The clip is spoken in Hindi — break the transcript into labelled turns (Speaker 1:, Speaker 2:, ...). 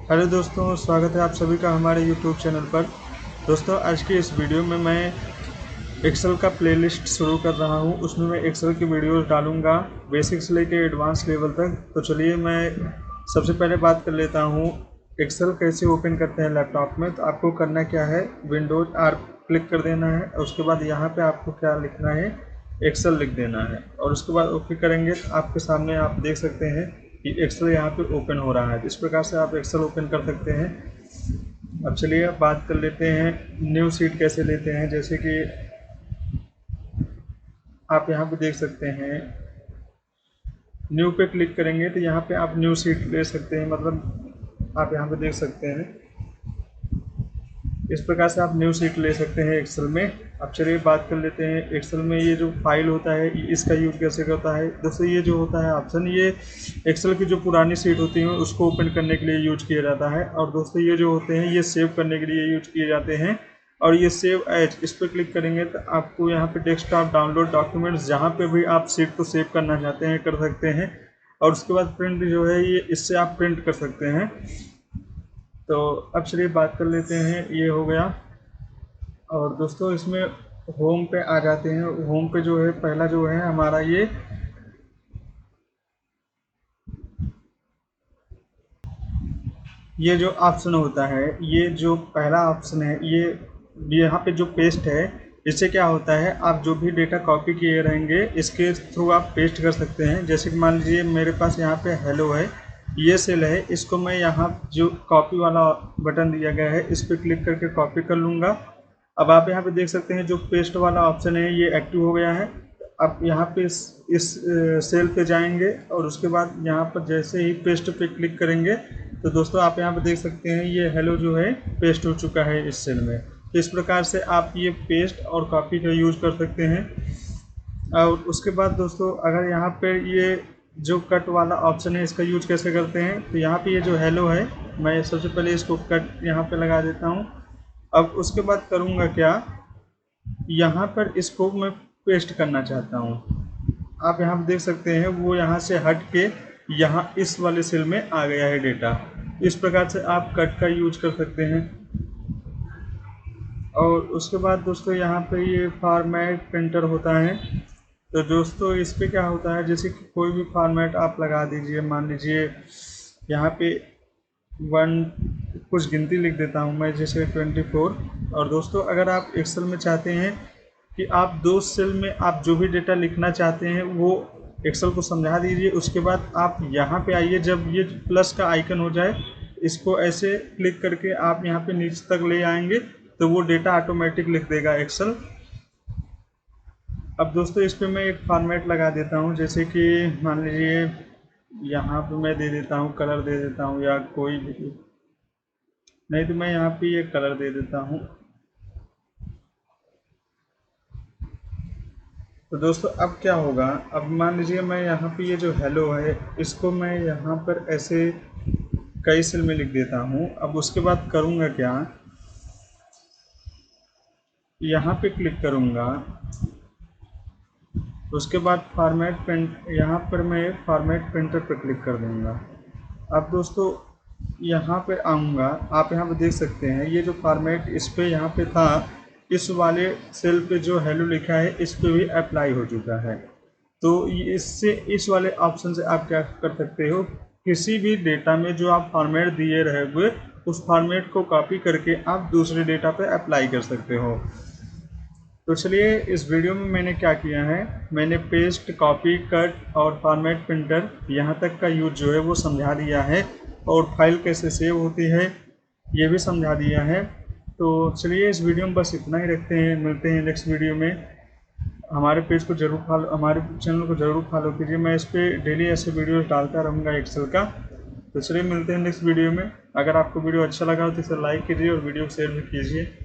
Speaker 1: हेलो दोस्तों, स्वागत है आप सभी का हमारे यूट्यूब चैनल पर। दोस्तों, आज की इस वीडियो में मैं एक्सेल का प्लेलिस्ट शुरू कर रहा हूं। उसमें मैं एक्सेल की वीडियोस डालूंगा बेसिक से लेकर एडवांस लेवल तक। तो चलिए मैं सबसे पहले बात कर लेता हूं एक्सेल कैसे ओपन करते हैं लैपटॉप में। तो आपको करना क्या है, विंडोज आर क्लिक कर देना है और उसके बाद यहाँ पे आपको क्या लिखना है, एक्सेल लिख देना है और उसके बाद ओके करेंगे तो आपके सामने आप देख सकते हैं कि एक्सेल यहाँ पे ओपन हो रहा है। तो इस प्रकार से आप एक्सेल ओपन कर सकते हैं। अब चलिए अब बात कर लेते हैं न्यू शीट कैसे लेते हैं। जैसे कि आप यहाँ पे देख सकते हैं, न्यू पे क्लिक करेंगे तो यहाँ पे आप न्यू शीट ले सकते हैं। मतलब आप यहाँ पे देख सकते हैं, इस प्रकार से आप न्यू शीट ले सकते हैं एक्सेल में। अब चलिए बात कर लेते हैं एक्सेल में ये जो फाइल होता है इसका यूज कैसे करता है। दोस्तों, ये जो होता है ऑप्शन, ये एक्सेल की जो पुरानी शीट होती है उसको ओपन करने के लिए यूज किया जाता है। और दोस्तों, ये जो होते हैं ये सेव करने के लिए यूज किए जाते हैं। और ये सेव एज, इस पर क्लिक करेंगे तो आपको यहाँ पे डेस्कटॉप, डाउनलोड डॉक्यूमेंट्स, जहाँ पे भी आप शीट को सेव करना चाहते हैं कर सकते हैं। और उसके बाद प्रिंट जो है ये इससे आप प्रिंट कर सकते हैं। तो अब चलिए बात कर लेते हैं, ये हो गया। और दोस्तों, इसमें होम पे आ जाते हैं। होम पे जो है पहला जो है हमारा ये जो ऑप्शन होता है, ये जो पहला ऑप्शन है, ये यहाँ पे जो पेस्ट है, इससे क्या होता है, आप जो भी डेटा कॉपी किए रहेंगे इसके थ्रू आप पेस्ट कर सकते हैं। जैसे कि मान लीजिए मेरे पास यहाँ पे हेलो है, ये सेल है, इसको मैं यहाँ जो कॉपी वाला बटन दिया गया है इस पर क्लिक करके कॉपी कर लूँगा। अब आप यहाँ पे देख सकते हैं जो पेस्ट वाला ऑप्शन है ये एक्टिव हो गया है। आप यहाँ पे इस सेल पे जाएंगे और उसके बाद यहाँ पर जैसे ही पेस्ट पे क्लिक करेंगे तो दोस्तों आप यहाँ पे देख सकते हैं ये हेलो जो है पेस्ट हो चुका है इस सेल में। तो इस प्रकार से आप ये पेस्ट और कॉपी का यूज कर सकते हैं। और उसके बाद दोस्तों, अगर यहाँ पे ये जो कट वाला ऑप्शन है इसका यूज कैसे करते हैं, तो यहाँ पे ये जो हेलो है, मैं सबसे पहले इसको कट यहाँ पे लगा देता हूँ। अब उसके बाद करूँगा क्या, यहाँ पर इसको मैं पेस्ट करना चाहता हूँ। आप यहाँ पर देख सकते हैं वो यहाँ से हट के यहाँ इस वाले सेल में आ गया है डेटा। इस प्रकार से आप कट का यूज कर सकते हैं। और उसके बाद दोस्तों, यहाँ पे ये फॉर्मेट प्रिंटर होता है। तो दोस्तों, इस पे क्या होता है, जैसे कि कोई भी फॉर्मेट आप लगा दीजिए। मान लीजिए यहाँ पे वन कुछ गिनती लिख देता हूँ मैं, जैसे 24। और दोस्तों, अगर आप एक्सेल में चाहते हैं कि आप दो सेल में आप जो भी डेटा लिखना चाहते हैं वो एक्सेल को समझा दीजिए। उसके बाद आप यहाँ पे आइए, जब ये प्लस का आइकन हो जाए इसको ऐसे क्लिक करके आप यहाँ पे नीचे तक ले आएंगे तो वो डेटा ऑटोमेटिक लिख देगा एक्सेल। अब दोस्तों, इस पे मैं एक फॉर्मेट लगा देता हूँ। जैसे कि मान लीजिए यहाँ पे मैं दे देता हूँ, कलर दे देता हूँ, या कोई भी नहीं तो मैं यहाँ पे ये कलर दे देता हूँ। तो दोस्तों, अब क्या होगा, अब मान लीजिए मैं यहाँ पे ये जो हेलो है इसको मैं यहाँ पर ऐसे कई सेल में लिख देता हूँ। अब उसके बाद करूँगा क्या, यहाँ पे क्लिक करूँगा, उसके बाद फॉर्मेट प्रिंट, यहाँ पर मैं फॉर्मेट प्रिंटर पर क्लिक कर दूँगा। अब दोस्तों, यहाँ पे आऊँगा, आप यहाँ पे देख सकते हैं ये जो फॉर्मेट इस पे यहाँ पे था, इस वाले सेल पे जो हेलो लिखा है इस पे भी अप्लाई हो चुका है। तो इससे इस वाले ऑप्शन से आप क्या कर सकते हो, किसी भी डेटा में जो आप फॉर्मेट दिए रहेंगे उस फॉर्मेट को कॉपी करके आप दूसरे डेटा पे अप्लाई कर सकते हो। तो चलिए, इस वीडियो में मैंने क्या किया है, मैंने पेस्ट, कॉपी, कट और फॉर्मेट प्रिंटर यहाँ तक का यूज जो है वो समझा दिया है। और फाइल कैसे सेव होती है ये भी समझा दिया है। तो चलिए, इस वीडियो में बस इतना ही रखते हैं, मिलते हैं नेक्स्ट वीडियो में। हमारे पेज को जरूर फॉलो, हमारे चैनल को जरूर फॉलो कीजिए। मैं इस पर डेली ऐसे वीडियोस डालता रहूँगा एक्सेल का। तो चलिए, मिलते हैं नेक्स्ट वीडियो में। अगर आपको वीडियो अच्छा लगा हो तो इसे लाइक कीजिए और वीडियो को शेयर भी कीजिए।